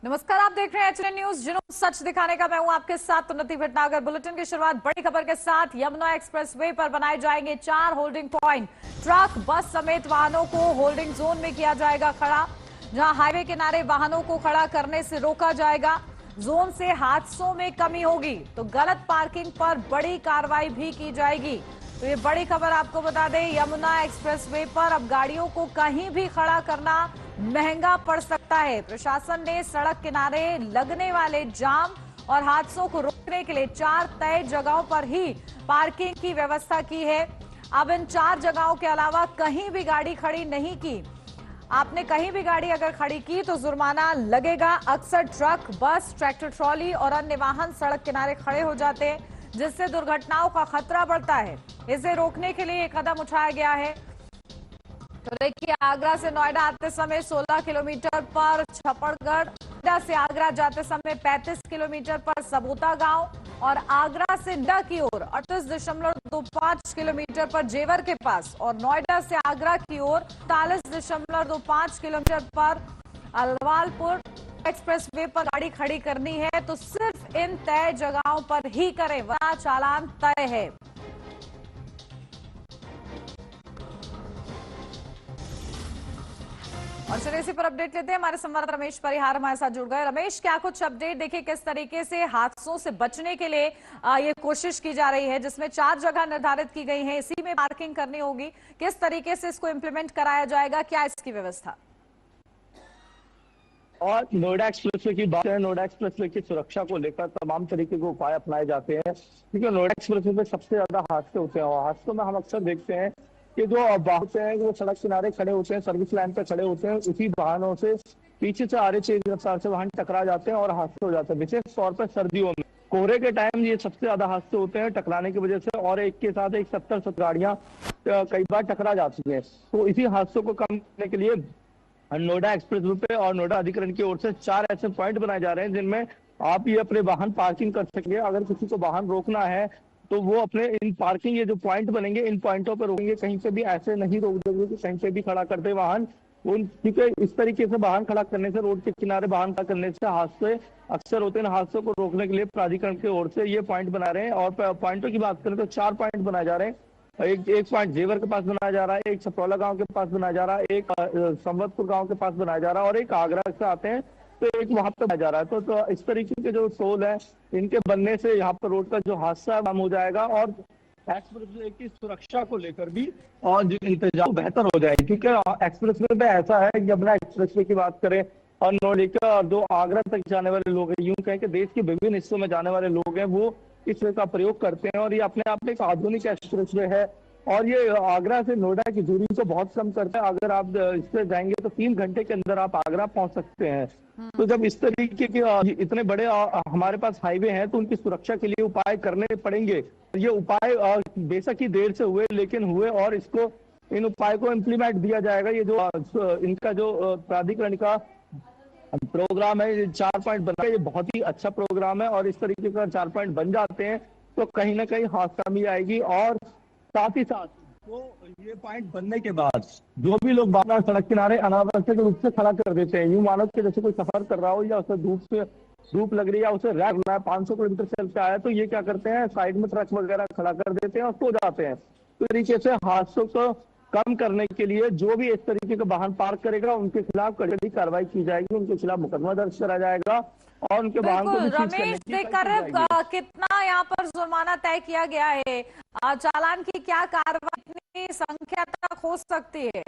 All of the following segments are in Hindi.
नमस्कार, आप देख रहे हैं एचएन न्यूज, जुनून सच दिखाने का। मैं हूं आपके साथ उन्नति भटनागर। बुलेटिन की शुरुआत बड़ी खबर के साथ। यमुना एक्सप्रेसवे पर बनाए जाएंगे 4 होल्डिंग पॉइंट। ट्रक, बस समेत वाहनों को होल्डिंग जोन में किया जाएगा खड़ा, जहां हाईवे किनारे वाहनों को खड़ा करने से रोका जाएगा। जोन से हादसों में कमी होगी तो गलत पार्किंग पर बड़ी कार्रवाई भी की जाएगी। तो ये बड़ी खबर आपको बता दें, यमुना एक्सप्रेसवे पर अब गाड़ियों को कहीं भी खड़ा करना महंगा पड़ सकता है। प्रशासन ने सड़क किनारे लगने वाले जाम और हादसों को रोकने के लिए 4 तय जगहों पर ही पार्किंग की व्यवस्था की है। अब इन 4 जगहों के अलावा कहीं भी गाड़ी खड़ी नहीं की। आपने कहीं भी गाड़ी अगर खड़ी की तो जुर्माना लगेगा। अक्सर ट्रक, बस, ट्रैक्टर ट्रॉली और अन्य वाहन सड़क किनारे खड़े हो जाते हैं, जिससे दुर्घटनाओं का खतरा बढ़ता है। इसे रोकने के लिए कदम उठाया गया है। तो देखिए, आगरा से नोएडा आते समय 16 किलोमीटर पर छपड़गढ़, नोएडा से आगरा जाते समय 35 किलोमीटर पर सबूता गांव और आगरा से नोएडा की ओर 38.25 किलोमीटर पर जेवर के पास और नोएडा से आगरा की ओर 43.25 किलोमीटर पर अलवालपुर एक्सप्रेसवे पर गाड़ी खड़ी करनी है तो सिर्फ इन तय जगहों पर ही करें, वरना चालान तय है। और चलिए इसी पर अपडेट लेते हैं। हमारे संवाददाता रमेश परिहार हमारे साथ जुड़ गए। रमेश, क्या कुछ अपडेट? देखिए किस तरीके से हादसों से बचने के लिए ये कोशिश की जा रही है, जिसमें 4 जगह निर्धारित की गई है, इसी में पार्किंग करनी होगी। किस तरीके से इसको इम्प्लीमेंट कराया जाएगा, क्या इसकी व्यवस्था? और नोएडा एक्सप्रेसवे की बात है, नोएडा एक्सप्रेसवे की सुरक्षा को लेकर तमाम तरीके के उपाय अपनाए जाते हैं, क्योंकि नोएडा एक्सप्रेसवे पे सबसे ज्यादा हादसे होते हैं। और हादसों में हम अक्सर देखते हैं कि जो वाहन हैं वो सड़क किनारे खड़े होते हैं, सर्विस लाइन पे खड़े होते हैं, उसी वाहनों से पीछे से आ रहे तेज रफ्तार से वाहन टकरा जाते हैं और हादसे हो जाते हैं। विशेष तौर पर सर्दियों में, कोहरे के टाइम ये सबसे ज्यादा हादसे होते हैं टकराने की वजह से, और एक के साथ एक 70 गाड़ियां कई बार टकरा जाती है। तो इसी हादसों को कम करने के लिए नोएडा एक्सप्रेसवे पे और नोएडा अधिकरण की ओर से 4 ऐसे पॉइंट बनाए जा रहे हैं जिनमें आप ये अपने वाहन पार्किंग कर सकेंगे। अगर किसी को वाहन रोकना है तो वो अपने इन पार्किंग, ये जो पॉइंट बनेंगे, इन पॉइंटों पर रोकेंगे। कहीं पे भी ऐसे नहीं रोक देंगे कि कहीं पे भी खड़ा कर दे वाहन। क्योंकि इस तरीके से वाहन खड़ा करने से, रोड के किनारे वाहन खड़ा करने से हादसे अक्सर होते हैं। हादसों को रोकने के लिए प्राधिकरण की ओर से ये पॉइंट बना रहे हैं। और पॉइंटों की बात करें तो 4 पॉइंट बनाए जा रहे हैं। एक पॉइंट जेवर के पास बनाया जा रहा है, एक सपरौला गांव के पास बनाया जा रहा है, एक संवतपुर गांव के पास बनाया जा रहा है और एक आगरा से आते हैं तो एक वहां पे बनाया जा रहा है। तो इस तरीके के जो टोल है, इनके बनने से यहाँ पर रोड का जो हादसा कम हो जाएगा और एक्सप्रेसवे की सुरक्षा को लेकर भी और जो इंतजाम बेहतर हो जाएगी। क्योंकि एक्सप्रेसवे में ऐसा है कि अपना एक्सप्रेसवे की बात करें और नोएडा और जो आगरा तक जाने वाले लोग हैं, यूं कहें कि देश के विभिन्न हिस्सों में जाने वाले लोग हैं, वो इस वे का प्रयोग करते हैं। और ये अपने आप में एक आधुनिक एक्सप्रेसवे है और ये आगरा से नोएडा की दूरी को बहुत कम करता है। अगर आप इससे जाएंगे तो 3 घंटे के अंदर आप आगरा पहुंच सकते हैं। तो जब इस तरीके के इतने बड़े हमारे पास हाईवे हैं तो उनकी सुरक्षा के लिए उपाय करने पड़ेंगे। ये उपाय बेशक ही देर से हुए, लेकिन हुए और इसको, इन उपाय को इम्प्लीमेंट दिया जाएगा। ये जो इनका जो प्राधिकरण का प्रोग्राम है, ये 4 पॉइंट बना है, ये बहुत ही अच्छा प्रोग्राम है। और इस तरीके का 4 पॉइंट बन जाते हैं तो कहीं ना कहीं हादसा भी आएगी। और साथ ही साथ तो ये पॉइंट बनने के बाद जो भी लोग बाहर सड़क किनारे अनावश्यक रूप से खड़ा कर देते हैं, यूं मानो कि जैसे कोई सफर कर रहा हो या उसे धूप लग रही है या उसे रैक होना है, 500 किलोमीटर चल के आया, तो ये क्या करते हैं, साइड में ट्रक वगैरह खड़ा कर देते हैं और सो जाते हैं। तो तरीके से हादसों को कम करने के लिए जो भी इस तरीके का वाहन पार्क करेगा उनके खिलाफ कड़ी कार्रवाई की जाएगी, उनके खिलाफ मुकदमा दर्ज करा जाएगा और उनके वाहन को भी सीज करने की कितना यहाँ पर जुर्माना तय किया गया है, चालान की क्या कार्रवाई, कितनी संख्या तक हो सकती है?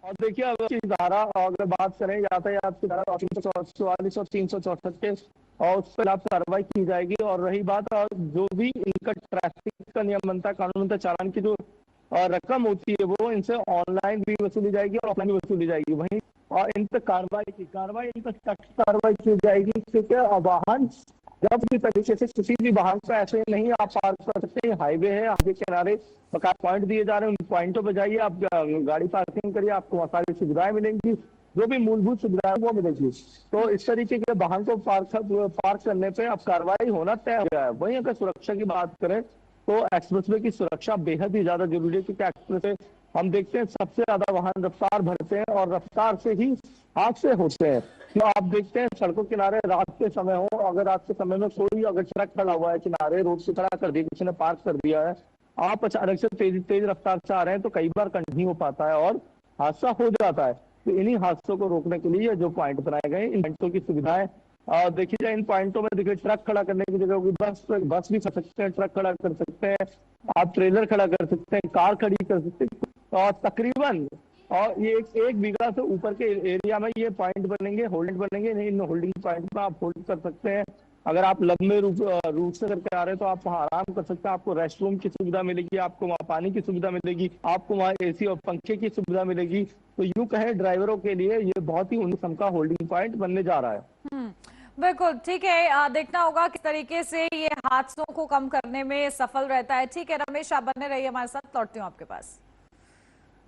और देखिए, अगर धारा अगर बात करें यातायात की धारा 344 और 364 के, और उस पर खिलाफ कार्रवाई की जाएगी। और रही बात जो भी इनका ट्रैफिक का नियमनता कानूनता चालान की जो रकम होती है, वो इनसे ऑनलाइन भी वसूली जाएगी और ऑफलाइन भी वसूली जाएगी। वहीं और इन पर कार्रवाई इन पर सख्त कार्रवाई की जाएगी, क्योंकि वाहन जब भी तरीके से किसी भी वाहन को ऐसे नहीं आप पार्क कर सकते। हाईवे है, हाईवे के किनारे बकाया पॉइंट दिए जा रहे हैं, उन पॉइंटों पर जाइए, आप गाड़ी पार्किंग करिए, आपको वहाँ सारी सुविधाएं मिलेंगी, जो भी मूलभूत सुविधाएं वो मिलेगी। तो इस तरीके के वाहन को पार्क करने पे अब कार्रवाई होना तय हो गया है। वहीं अगर सुरक्षा की बात करें तो एक्सप्रेसवे की सुरक्षा बेहद ही ज्यादा जरूरी है, क्योंकि एक्सप्रेसवे हम देखते हैं सबसे ज्यादा वाहन रफ्तार भरते हैं और रफ्तार से ही हादसे होते हैं। तो आप देखते हैं सड़कों किनारे रात के समय हो, अगर रात के समय में कोई अगर ट्रक खड़ा हुआ है किनारे, रोड से खड़ा कर दिया, किसी ने पार्क कर दिया है, आप अचानक से तेज तेज रफ्तार से आ रहे हैं तो कई बार कंटिन्यू हो पाता है और हादसा हो जाता है। तो इन्हीं हादसों को रोकने के लिए जो पॉइंट बनाए गए, इन पॉइंटों की सुविधाएं देखिए जाए। इन पॉइंटों में देखिए ट्रक खड़ा करने की जगह होगी, बस भी कर सकते हैं, ट्रक खड़ा कर सकते हैं, आप ट्रेलर खड़ा कर सकते हैं, कार खड़ी कर सकते हैं। और तकरीबन और ये एक बीघा से ऊपर के एरिया में ये पॉइंट बनेंगे, होल्ड बनेंगे। इन होल्डिंग पॉइंट में आप होल्ड कर सकते हैं। अगर आप लंबे रूट से करके आ रहे हैं तो आप वहाँ आराम कर सकते हैं। आपको रेस्ट रूम की सुविधा मिलेगी, आपको वहाँ पानी की सुविधा मिलेगी, आपको वहाँ एसी और पंखे की सुविधा मिलेगी। तो यूं कहें ड्राइवरों के लिए ये बहुत ही उन्नत किस्म का होल्डिंग पॉइंट बनने जा रहा है। बिल्कुल ठीक है। देखना होगा किस तरीके से ये हादसों को कम करने में सफल रहता है। ठीक है रमेश, आप बने रहिए हमारे साथ, लौटती हूँ आपके पास।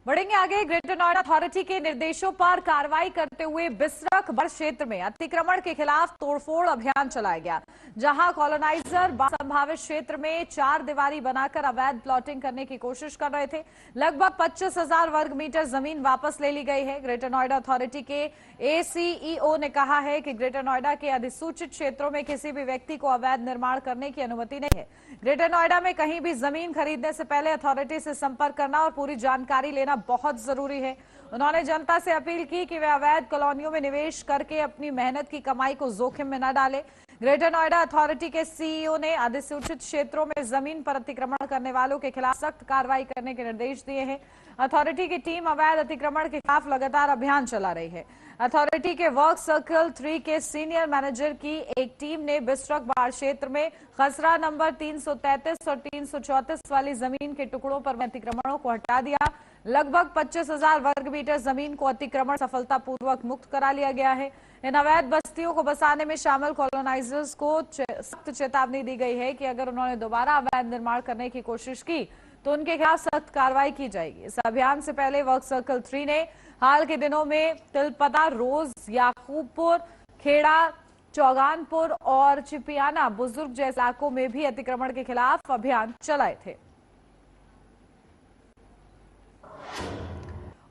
बढ़ेंगे आगे। ग्रेटर नोएडा अथॉरिटी के निर्देशों पर कार्रवाई करते हुए बिसरख बर क्षेत्र में अतिक्रमण के खिलाफ तोड़फोड़ अभियान चलाया गया, जहां कॉलोनाइजर संभावित क्षेत्र में 4 दीवारी बनाकर अवैध प्लॉटिंग करने की कोशिश कर रहे थे। लगभग 25,000 वर्ग मीटर जमीन वापस ले ली गई है। ग्रेटर नोएडा अथॉरिटी के ACEO ने कहा है कि ग्रेटर नोएडा के अधिसूचित क्षेत्रों में किसी भी व्यक्ति को अवैध निर्माण करने की अनुमति नहीं है। ग्रेटर नोएडा में कहीं भी जमीन खरीदने से पहले अथॉरिटी से संपर्क करना और पूरी जानकारी लेना बहुत जरूरी है। उन्होंने जनता से अपील की कि वे अवैध कॉलोनियों में निवेश करके अपनी मेहनत की कमाई को जोखिम में न डालें। ग्रेटर नोएडा अथॉरिटी के CEO ने अधिसूचित क्षेत्रों में जमीन पर अतिक्रमण करने वालों के खिलाफ सख्त कार्रवाई करने के निर्देश दिए हैं। अथॉरिटी की टीम अवैध अतिक्रमण के खिलाफ लगातार अभियान चला रही है। अथॉरिटी के वर्क सर्कल 3 के सीनियर मैनेजर की एक टीम ने बिसरख बाड़ क्षेत्र में खसरा नंबर 333 और 334 वाली जमीन के टुकड़ों पर अतिक्रमणों को हटा दिया। लगभग 25,000 वर्ग मीटर जमीन को अतिक्रमण सफलतापूर्वक मुक्त करा लिया गया है। इन अवैध बस्तियों को बसाने में शामिल कॉलोनाइजर्स को सख्त चेतावनी दी गई है कि अगर उन्होंने दोबारा अवैध निर्माण करने की कोशिश की तो उनके खिलाफ सख्त कार्रवाई की जाएगी। इस अभियान से पहले वर्क सर्कल 3 ने हाल के दिनों में तिलपता, रोज, याकूबपुर, खेड़ा, चौगानपुर और चिपियाना बुजुर्ग जैसे इलाकों में भी अतिक्रमण के खिलाफ अभियान चलाए थे।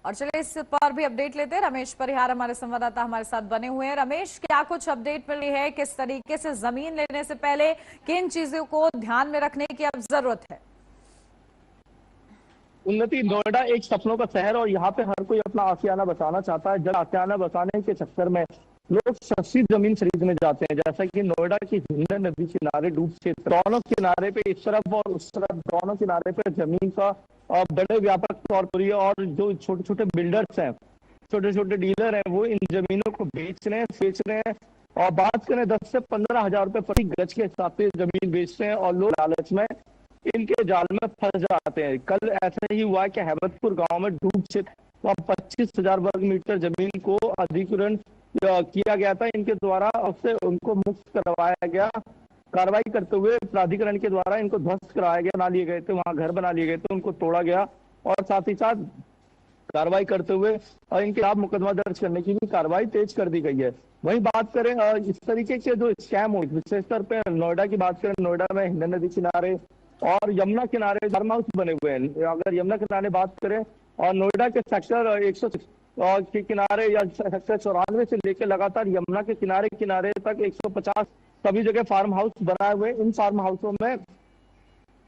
और चलिए इस पर भी अपडेट लेते हैं। रमेश परिहार हमारे संवाददाता हमारे साथ बने हुए हैं। रमेश, क्या कुछ अपडेट मिली है? किस तरीके से जमीन लेने से पहले किन चीजों को ध्यान में रखने की अब जरूरत है? उन्नति नोएडा एक सपनों का शहर और यहाँ पे हर कोई अपना आशियाना बसाना चाहता है। जब आशियाना बसाने के चक्कर में लोग सस्ती जमीन खरीदने जाते हैं, जैसा कि नोएडा की हिंडन नदी किनारे डूब क्षेत्र, दोनों किनारे पे इस तरफ और उस तरफ दोनों किनारे पे जमीन का बड़े व्यापक तौर पर, और जो छोटे छोटे बिल्डर्स हैं, छोटे छोटे डीलर हैं, वो इन जमीनों को बेच रहे हैं और बात करें 10 से 15,000 रुपए प्रति गज के हिसाब से जमीन बेचते हैं और लोग लालच में इनके जाल में फंस जाते हैं। कल ऐसा ही हुआ कि हेबतपुर गांव में डूब क्षेत्र 25,000 वर्ग मीटर जमीन को अधिग्रहण किया गया था इनके द्वारा, उससे उनको मुक्त करवाया गया। कार्रवाई करते हुए प्राधिकरण के द्वारा इनको ध्वस्त कराया गया, बना लिए गए थे, वहां घर बना लिए गए थे, उनको तोड़ा गया और साथ ही साथ कार्रवाई करते हुए और इनके खिलाफ मुकदमा दर्ज करने की भी कार्रवाई तेज कर दी गई है। वहीं बात करें इस तरीके के जो स्कैम हो, विशेषतौर पे नोएडा की बात करें, नोएडा में हिंडन नदी किनारे और यमुना किनारे फार्म हाउस बने हुए हैं। अगर यमुना किनारे बात करें और नोएडा के सेक्टर 100 के किनारे या सेक्टर 94 से लेकर लगातार यमुना के किनारे किनारे तक 150 सभी जगह फार्म हाउस बनाए हुए। इन फार्म हाउसों में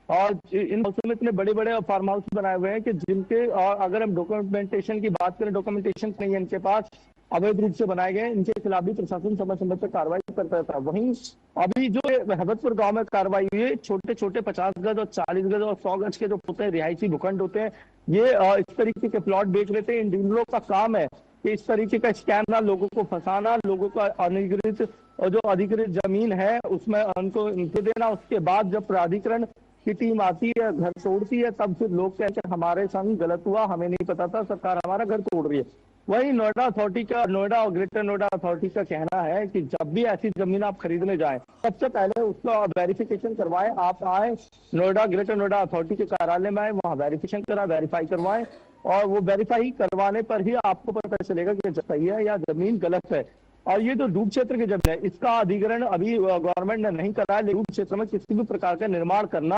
और इन हाउसों में इतने बड़े बड़े फार्म हाउस बनाए हुए हैं कि जिनके, और अगर हम डॉक्यूमेंटेशन की बात करें, डॉक्यूमेंटेशन नहीं है इनके पास, अवैध रूप से बनाए गए, इनके खिलाफ भी प्रशासन समय समय पर कार्रवाई करता था। वहीं अभी जो हेबतपुर गांव में कार्रवाई हुई है, छोटे छोटे 50 गज और 40 गज और 100 गज के जो होते हैं रिहायशी भूखंड होते हैं, ये इस तरीके के प्लॉट बेच लेते हैं। इन डीलरों का काम है कि इस तरीके का स्कैम ना, लोगों को फंसाना, लोगों का अनधिकृत और जो अधिकृत जमीन है उसमें उनको दे देना। उसके बाद जब प्राधिकरण की टीम आती है, घर तोड़ती है, तब फिर लोग कहते हैं हमारे संग गलत हुआ, हमें नहीं पता था, सरकार हमारा घर तोड़ रही है। वही नोएडा अथॉरिटी का, नोएडा और ग्रेटर नोएडा अथॉरिटी का कहना है कि जब भी ऐसी जमीन आप खरीदने जाएं, सबसे पहले उसका वेरिफिकेशन करवाएं। आप आए नोएडा, ग्रेटर नोएडा अथॉरिटी के कार्यालय में आए, वहाँ वेरीफाई करवाएं और वो वेरीफाई करवाने पर ही आपको पता चलेगा कि सही है या जमीन गलत है। और ये जो डूब क्षेत्र की जमीन है, इसका अधिग्रहण अभी गवर्नमेंट ने नहीं करा है। डूब क्षेत्र में किसी भी प्रकार का निर्माण करना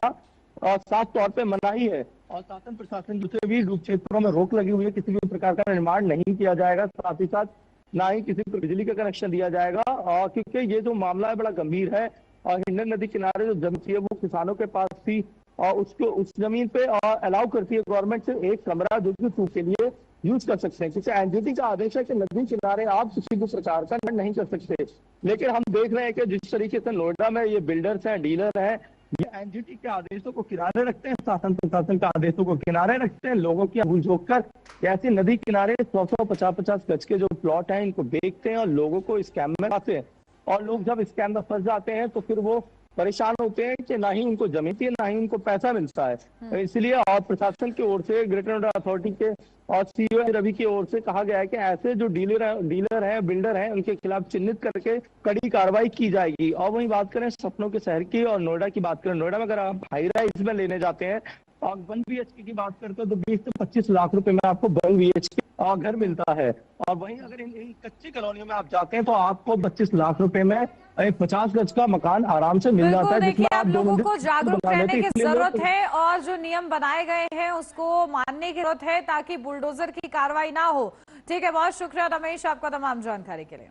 साफ तौर पे मनाही है और शासन प्रशासन से भी डूब क्षेत्रों में रोक लगी हुई है, किसी भी प्रकार का निर्माण नहीं किया जाएगा। साथ ही साथ ना ही किसी को बिजली का कनेक्शन दिया जाएगा, और क्योंकि ये जो मामला है बड़ा गंभीर है। और हिंडन नदी किनारे जो जमीन थी वो किसानों के पास थी, और उसको उस जमीन पे अलाउ करती है गवर्नमेंट से एक कमरा जो कि टू के लिए यूज कर सकते हैं, क्योंकि एनजीटी का आदेश है कि नदी किनारे आप किसी भी प्रकार का निर्माण नहीं कर सकते। लेकिन हम देख रहे हैं कि जिस तरीके से नोएडा में ये बिल्डर्स हैं, डीलर हैं, ये एनजीटी के आदेशों को किनारे रखते हैं, शासन प्रशासन के आदेशों को किनारे रखते हैं, लोगों की भूल झोंक कर ऐसे नदी किनारे 100-100, 50-50 गज के जो प्लॉट हैं इनको बेचते हैं और लोगों को स्कैम में फंसाते हैं। और लोग जब स्कैम में फंस जाते हैं तो फिर वो परेशान होते हैं कि ना ही उनको जमीन थी ना ही उनको पैसा मिलता है। तो इसलिए और प्रशासन की ओर से, ग्रेटर नोएडा अथॉरिटी के और सीईओ रवि की ओर से कहा गया है कि ऐसे जो डीलर हैं, बिल्डर हैं, उनके खिलाफ चिन्हित करके कड़ी कार्रवाई की जाएगी। और वहीं बात करें सपनों के शहर की और नोएडा की बात करें, नोएडा में अगर आप हाई राइज में लेने जाते हैं और 1 BHK की बात करते हो तो 20 से 25 लाख रुपए में आपको 1 BHK घर मिलता है। और वहीं अगर इन कच्ची कॉलोनियों में आप जाते हैं तो आपको 25 लाख रुपए में एक 50 गज का मकान आराम से मिल जाता बिल्कुल, है, देखिए जिसमें आप आप 2 लोगों मंजिल को जागरूक बना रहने लेते हैं। की इसलिए जरूरत लोग है और जो नियम बनाए गए हैं उसको मानने की जरूरत है ताकि बुलडोजर की कार्रवाई ना हो। ठीक है, बहुत शुक्रिया रमेश आपका तमाम जानकारी के लिए।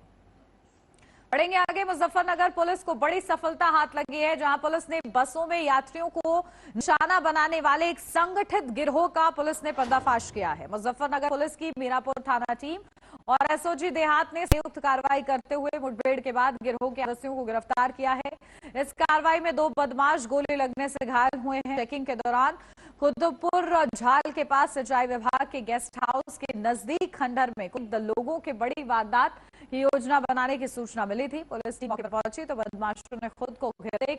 बढ़ेंगे आगे। मुजफ्फरनगर पुलिस को बड़ी सफलता हाथ लगी है, जहां पुलिस ने बसों में यात्रियों को निशाना बनाने वाले एक संगठित गिरोह का पुलिस ने पर्दाफाश किया है। मुजफ्फरनगर पुलिस की मीरापुर थाना टीम और एसओजी देहात ने संयुक्त कार्रवाई करते हुए मुठभेड़ के बाद गिरोह के सदस्यों को गिरफ्तार किया है। इस कार्रवाई में 2 बदमाश गोली लगने से घायल हुए हैं। चेकिंग के दौरान कुतुबपुर झाल के पास सिंचाई विभाग के गेस्ट हाउस के नजदीक खंडर में कुछ लोगों के बड़ी वारदात की योजना बनाने की सूचना मिली थी। पुलिस टीम मौके पर पहुंची तो बदमाशों ने खुद को घेरे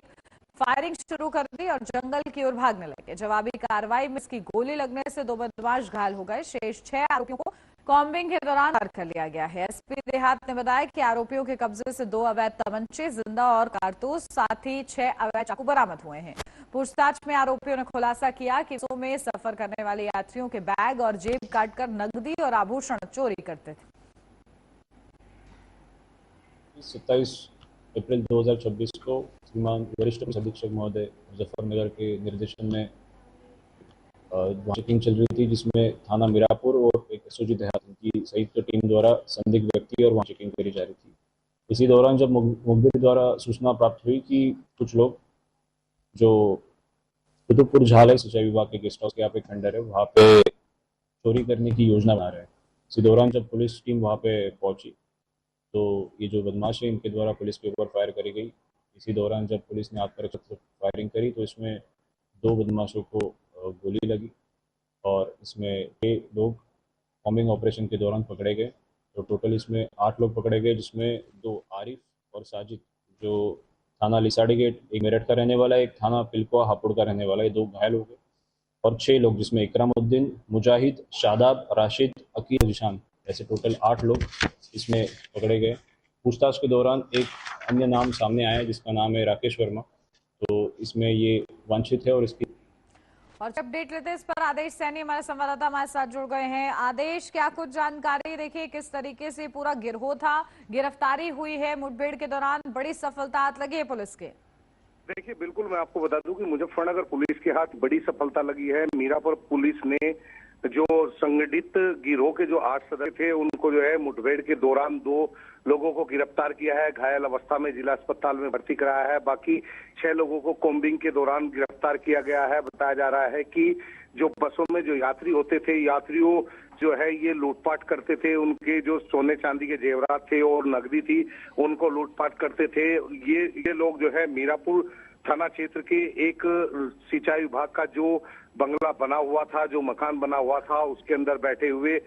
फायरिंग शुरू कर दी और जंगल की ओर भागने लगे। जवाबी कार्रवाई में इसकी गोली लगने से 2 बदमाश घायल हो गए। शेष 6 आरोपियों को कॉम्बिंग के दौरान गिरफ्तार कर लिया गया है। एसपी देहात ने बताया कि आरोपियों के कब्जे से 2 अवैध तमंचे, जिंदा और कारतूस, साथ ही 6 अवैध चाकू बरामद हुए हैं। पूछताछ में आरोपियों ने खुलासा किया कि बसों में सफर करने वाले यात्रियों के बैग और जेब काटकर नकदी और आभूषण चोरी करते थे। 27 अप्रैल 2026 को श्रीमान वरिष्ठ पुलिस अधीक्षक महोदय मुजफ्फरनगर के निर्देशन में चेकिंग चल रही थी, जिसमें थाना मीरापुर और एक एसओजी देहात की संयुक्त टीम द्वारा संदिग्ध व्यक्ति और वहां चेकिंग करी जा रही थी। इसी दौरान जब मुखबिर द्वारा सूचना प्राप्त हुई कि कुछ लोग जो कुतुबपुर झाल है, सिंचाई विभाग के गेस्ट हाउस के यहाँ पे खंडर है, वहाँ पे चोरी करने की योजना बना रहे हैं। इसी दौरान जब पुलिस टीम वहाँ पे पहुंची तो ये जो बदमाश है इनके द्वारा पुलिस के ऊपर फायर करी गई। इसी दौरान जब पुलिस ने आत्मरक्षा फायरिंग करी तो इसमें 2 बदमाशों को गोली लगी और इसमें 6 लोग कॉम्बिंग ऑपरेशन के दौरान पकड़े गए। तो टोटल इसमें 8 लोग पकड़े गए, जिसमें 2 आरिफ और साजिद जो थाना लिसाड़ी गेट एक मेरठ का रहने वाला है, एक थाना पिलकुआ हापुड़ का रहने वाला है, 2 घायल हो गए। और 6 लोग जिसमें इकरामुद्दीन, मुजाहिद, शादाब, राशिद, अकील, जिशान, ऐसे टोटल 8 लोग इसमें पकड़े गए। पूछताछ के दौरान एक अन्य नाम सामने आया जिसका नाम है राकेश वर्मा। तो इसमें ये वांछित है और इसकी और अपडेट लेते हैं इस पर आदेश सैनी हमारे संवाददाता हमारे साथ जुड़ गए हैं। आदेश, क्या कुछ जानकारी, देखिए किस तरीके से पूरा गिरोह था, गिरफ्तारी हुई है मुठभेड़ के दौरान, बड़ी सफलता हाथ लगी है पुलिस के। देखिए बिल्कुल, मैं आपको बता दूं कि मुजफ्फरनगर पुलिस के हाथ बड़ी सफलता लगी है। मीरापुर पुलिस ने जो संगठित गिरोह के जो 8 सदस्य थे उनको जो है मुठभेड़ के दौरान 2 लोगों को गिरफ्तार किया है, घायल अवस्था में जिला अस्पताल में भर्ती कराया है। बाकी 6 लोगों को कॉम्बिंग के दौरान गिरफ्तार किया गया है। बताया जा रहा है कि जो बसों में जो यात्री होते थे, यात्रियों जो है ये लूटपाट करते थे, उनके जो सोने चांदी के जेवरात थे और नकदी थी उनको लूटपाट करते थे। ये लोग जो है मीरापुर थाना क्षेत्र के एक सिंचाई विभाग का जो बंगला बना हुआ था, जो मकान बना हुआ था, उसके अंदर बैठे हुए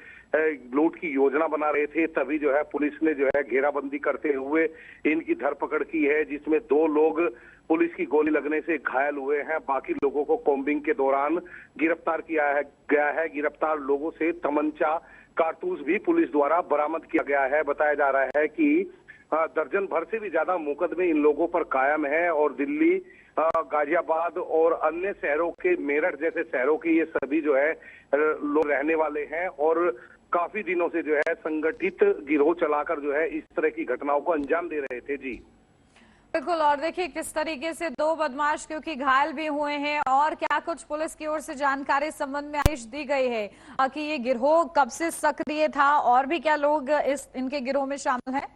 लूट की योजना बना रहे थे। तभी जो है पुलिस ने जो है घेराबंदी करते हुए इनकी धरपकड़ की है, जिसमें 2 लोग पुलिस की गोली लगने से घायल हुए हैं। बाकी लोगों को कॉम्बिंग के दौरान गिरफ्तार किया गया है। गिरफ्तार लोगों से तमंचा, कारतूस भी पुलिस द्वारा बरामद किया गया है। बताया जा रहा है कि दर्जन भर से भी ज्यादा मुकदमे इन लोगों पर कायम है और दिल्ली, गाजियाबाद और अन्य शहरों के, मेरठ जैसे शहरों के ये सभी जो है लोग रहने वाले हैं और काफी दिनों से जो है संगठित गिरोह चलाकर जो है इस तरह की घटनाओं को अंजाम दे रहे थे। जी बिल्कुल। और देखिए किस तरीके से दो बदमाश क्योंकि घायल भी हुए हैं, और क्या कुछ पुलिस की ओर से जानकारी इस संबंध में आदेश दी गई है कि ये गिरोह कब से सक्रिय था और भी क्या लोग इनके गिरोह में शामिल हैं?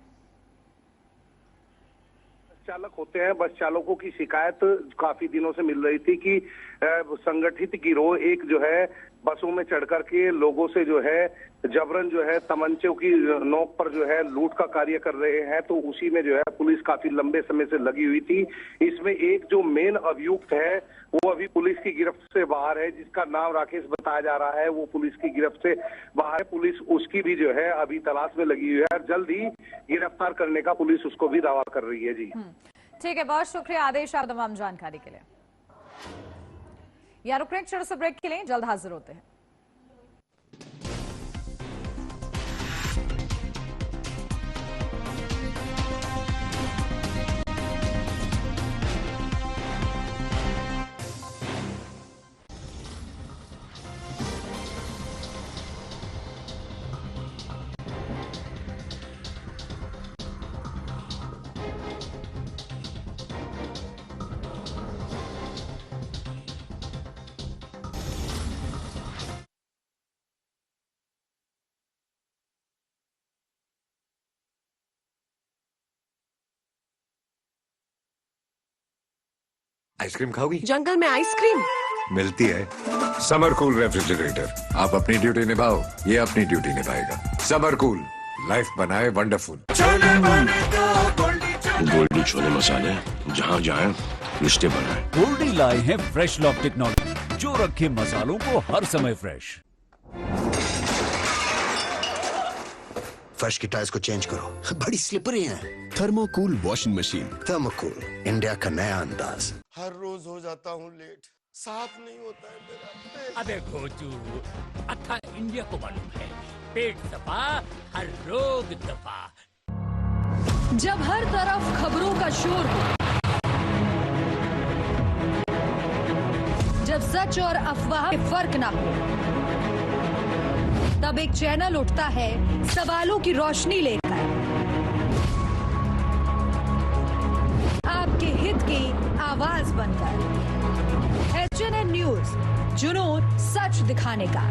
चालक होते हैं, बस चालकों की शिकायत काफी दिनों से मिल रही थी कि संगठित गिरोह एक जो है बसों में चढ़ करके लोगों से जो है जबरन जो है तमंचों की नोक पर जो है लूट का कार्य कर रहे हैं। तो उसी में जो है पुलिस काफी लंबे समय से लगी हुई थी। इसमें एक जो मेन अभियुक्त है वो अभी पुलिस की गिरफ्त से बाहर है, जिसका नाम राकेश बताया जा रहा है। वो पुलिस की गिरफ्त से बाहर है। पुलिस उसकी भी जो है अभी तलाश में लगी हुई है और जल्द ही गिरफ्तार करने का पुलिस उसको भी दावा कर रही है। जी ठीक है, बहुत शुक्रिया आदेश आप तमाम जानकारी के लिए। यार रुक छोटे से ब्रेक के लिए, जल्द हाजिर होते हैं। आइसक्रीम खाओगी? जंगल में आइसक्रीम मिलती है। समर कूल रेफ्रिजरेटर, आप अपनी ड्यूटी निभाओ, ये अपनी ड्यूटी निभाएगा। समर कूल, लाइफ बनाए वंडरफुल। गोल्डी छोले मसाले, जहाँ जाए रिश्ते बनाए। गोल्डी लाए हैं फ्रेश लॉक टेक्नोलॉजी, जो रखे मसालों को हर समय फ्रेश। फर्श की टाइल्स को चेंज करो, बड़ी स्लिपरी हैं। थर्मोकूल वॉशिंग मशीन। थर्मोकूल, इंडिया का नया अंदाज। हर रोज हो जाता हूँ लेट, साफ नहीं होता है मेरा। अबे खोचू, अथा इंडिया को मालूम है, पेट दफा हर रोग दफा। जब हर तरफ खबरों का शोर हो, जब सच और अफवाह में फर्क ना हो, तब एक चैनल उठता है सवालों की रोशनी लेकर, आपके हित की आवाज बनकर। HNN न्यूज, जुनून सच दिखाने का।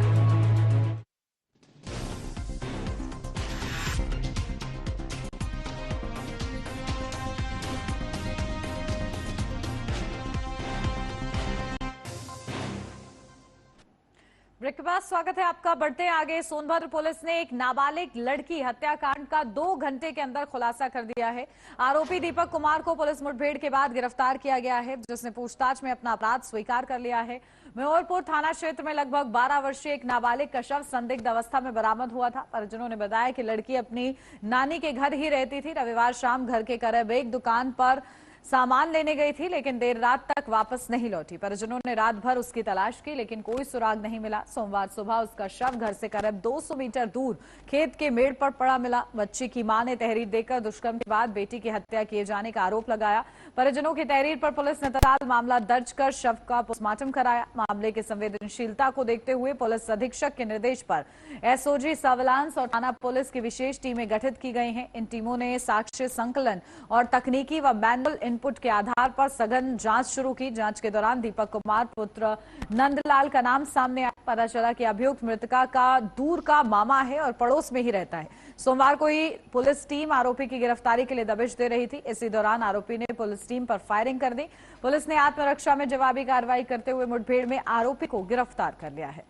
ब्रेक के बाद स्वागत है आपका। बढ़ते हैं आगे। सोनभद्र पुलिस ने एक नाबालिग लड़की हत्याकांड का 2 घंटे के अंदर खुलासा कर दिया है। आरोपी दीपक कुमार को पुलिस मुठभेड़ के बाद गिरफ्तार किया गया है, जिसने पूछताछ में अपना अपराध स्वीकार कर लिया है। मेहरपुर थाना क्षेत्र में लगभग 12 वर्षीय एक नाबालिग का शव संदिग्ध अवस्था में बरामद हुआ था। परिजनों ने बताया कि लड़की अपनी नानी के घर ही रहती थी। रविवार शाम घर के करीब एक दुकान पर सामान लेने गई थी, लेकिन देर रात तक वापस नहीं लौटी। परिजनों ने रात भर उसकी तलाश की, लेकिन कोई सुराग नहीं मिला। सोमवार सुबह उसका शव घर से करीब 200 मीटर दूर खेत के मेड़ पर पड़ा मिला। बच्ची की मां ने तहरीर देकर दुष्कर्म के बाद बेटी की हत्या किए जाने का आरोप लगाया। परिजनों की तहरीर पर पुलिस ने तत्काल मामला दर्ज कर शव का पोस्टमार्टम कराया। मामले की संवेदनशीलता को देखते हुए पुलिस अधीक्षक के निर्देश पर SOG सर्विलांस और थाना पुलिस की विशेष टीमें गठित की गई हैं। इन टीमों ने साक्ष्य संकलन और तकनीकी व मैनुअल इनपुट के आधार पर सघन जांच शुरू की। जांच के दौरान दीपक कुमार पुत्र नंदलाल का नाम सामने आया। पता चला कि अभियुक्त मृतका का दूर का मामा है और पड़ोस में ही रहता है। सोमवार को ही पुलिस टीम आरोपी की गिरफ्तारी के लिए दबिश दे रही थी। इसी दौरान आरोपी ने पुलिस टीम पर फायरिंग कर दी। पुलिस ने आत्मरक्षा में जवाबी कार्रवाई करते हुए मुठभेड़ में आरोपी को गिरफ्तार कर लिया है।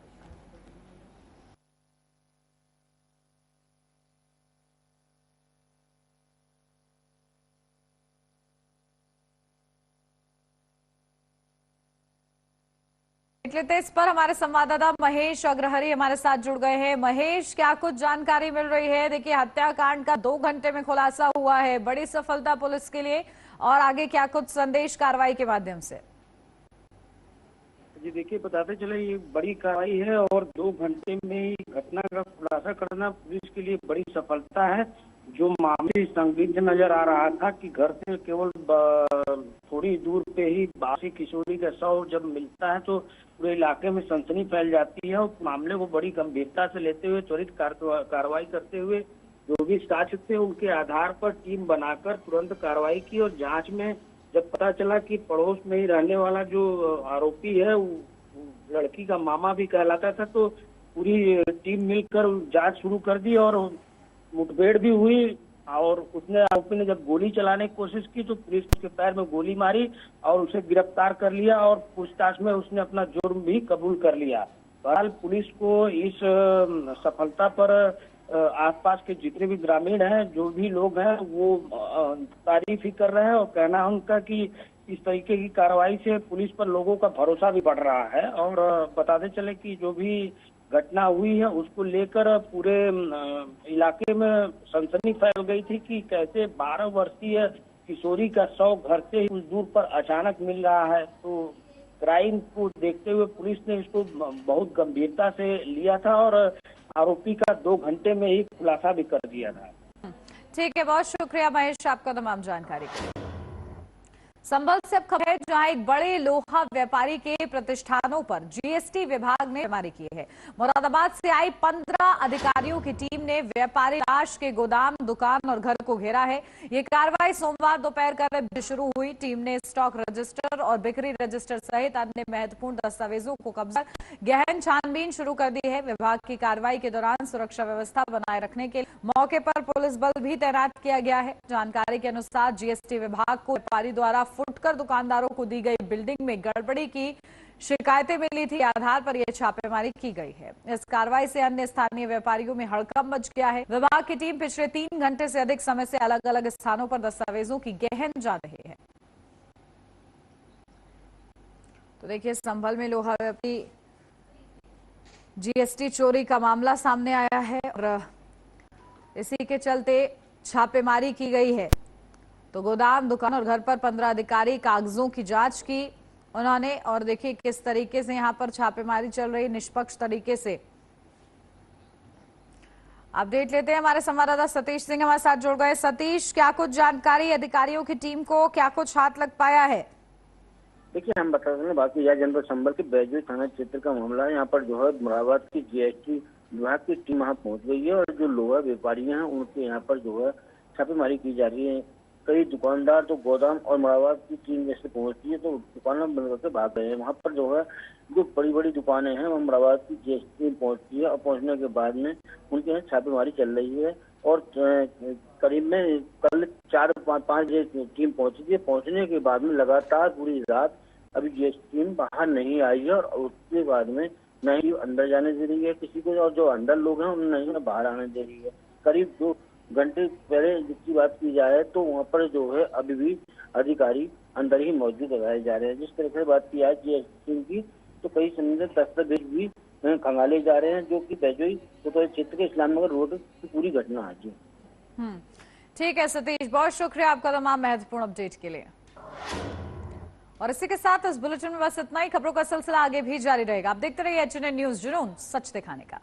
लेते इस पर हमारे संवाददाता महेश अग्रहरी हमारे साथ जुड़ गए हैं। महेश, क्या कुछ जानकारी मिल रही है? देखिए, हत्याकांड का 2 घंटे में खुलासा हुआ है, बड़ी सफलता पुलिस के लिए, और आगे क्या कुछ संदेश कार्रवाई के माध्यम से? जी देखिए, बताते चले ये बड़ी कार्रवाई है और 2 घंटे में घटना का खुलासा करना पुलिस के लिए बड़ी सफलता है। जो मामले संदिग्ध नजर आ रहा था कि घर से केवल थोड़ी दूर पे ही बासी किशोरी का शव जब मिलता है तो पूरे इलाके में सनसनी फैल जाती है। और मामले को बड़ी गंभीरता से लेते हुए त्वरित कार्रवाई करते हुए जो भी साक्ष्य थे उनके आधार पर टीम बनाकर तुरंत कार्रवाई की और जांच में जब पता चला कि पड़ोस में ही रहने वाला जो आरोपी है वो लड़की का मामा भी कहलाता था, तो पूरी टीम मिलकर जांच शुरू कर दी और मुठभेड़ भी हुई। और उसने आरोपी ने जब गोली चलाने की कोशिश की तो पुलिस उसके पैर में गोली मारी और उसे गिरफ्तार कर लिया और पूछताछ में उसने अपना जुर्म भी कबूल कर लिया। बहरहाल पुलिस को इस सफलता पर आसपास के जितने भी ग्रामीण हैं, जो भी लोग हैं, वो तारीफ ही कर रहे हैं और कहना है उनका कि इस तरीके की कार्रवाई से पुलिस पर लोगों का भरोसा भी बढ़ रहा है। और बताते चले कि जो भी घटना हुई है उसको लेकर पूरे इलाके में सनसनी फैल गई थी कि कैसे 12 वर्षीय किशोरी का शव घर से ही कुछ दूर पर अचानक मिल रहा है। तो क्राइम को देखते हुए पुलिस ने इसको बहुत गंभीरता से लिया था और आरोपी का 2 घंटे में ही खुलासा भी कर दिया था। ठीक है, बहुत शुक्रिया महेश आपका तमाम जानकारी के लिए। संभल से अब खबर है, जहां एक बड़े लोहा व्यापारी के प्रतिष्ठानों पर जीएसटी विभाग ने छापेमारी की है। मुरादाबाद से आई 15 अधिकारियों की टीम ने व्यापारी लाश के गोदाम, दुकान और घर को घेरा है। ये कार्रवाई सोमवार दोपहर करीब शुरू हुई। टीम ने स्टॉक रजिस्टर और बिक्री रजिस्टर सहित अन्य महत्वपूर्ण दस्तावेजों को कब्जा, गहन छानबीन शुरू कर दी है। विभाग की कार्रवाई के दौरान सुरक्षा व्यवस्था बनाए रखने के लिए मौके पर पुलिस बल भी तैनात किया गया है। जानकारी के अनुसार जीएसटी विभाग को व्यापारी द्वारा फुटकर दुकानदारों को दी गई बिल्डिंग में गड़बड़ी की शिकायतें मिली थी। आधार पर यह छापेमारी की गई है। इस कार्रवाई से अन्य स्थानीय व्यापारियों में हड़कंप मच गया है। विभाग की टीम पिछले 3 घंटे से अधिक समय से अलग अलग स्थानों पर दस्तावेजों की गहन जांच रही है। तो देखिए, संभल में लोहा व्यापारी जीएसटी चोरी का मामला सामने आया है और इसी के चलते छापेमारी की गई है। तो गोदाम, दुकान और घर पर 15 अधिकारी कागजों की जांच की उन्होंने और देखिए किस तरीके से यहां पर छापेमारी चल रही, निष्पक्ष तरीके से। अपडेट लेते हैं, हमारे संवाददाता सतीश सिंह हमारे साथ जुड़ गए। सतीश, क्या कुछ जानकारी अधिकारियों की टीम को क्या कुछ हाथ लग पाया है? देखिए, हम बता रहे हैं बाकी जनपद संभल के बैजू थाना क्षेत्र का मामला है। यहाँ पर जो है मुरादाबाद की जीएसटी विभाग की टीम वहाँ पहुंच गई है और जो लोहा व्यापारी हैं उनके यहाँ पर जो है छापेमारी की जा रही है। कई दुकानदार तो गोदाम और मुरादाबाद की टीम जैसे पहुंचती है तो दुकानें बंद करके भाग गए हैं। वहाँ पर जो है जो बड़ी बड़ी दुकानें हैं वो मुरादाबाद की जीएसटी टीम पहुंचती है और पहुंचने के बाद में उनके यहाँ छापेमारी चल रही है। और करीब में कल 4-5 टीम पहुंची थी। पहुंचने के बाद में लगातार पूरी रात अभी जीएसटी टीम बाहर नहीं आई है और उसके बाद में नहीं अंदर जाने दे रही है किसी को, और जो अंदर लोग हैं उन्हें नहीं बाहर आने दे रही है। करीब 2 घंटे पहले जिसकी बात की जाए तो वहाँ पर जो है अभी भी अधिकारी अंदर ही मौजूद लगाए जा रहे हैं। जिस तरह से बात की जाए जीएसटी की तो कई संदिग्ध दस्तावेज भी खंगाले जा रहे हैं, जो कि बैजोई तो क्षेत्र के इस्लामनगर रोड की पूरी घटना है जी। ठीक है सतीश, बहुत शुक्रिया आपका तमाम महत्वपूर्ण अपडेट के लिए। और इसी के साथ इस बुलेटिन में बस इतना ही। खबरों का सिलसिला आगे भी जारी रहेगा। आप देखते रहिए एचएनएन न्यूज, जुनून सच दिखाने का।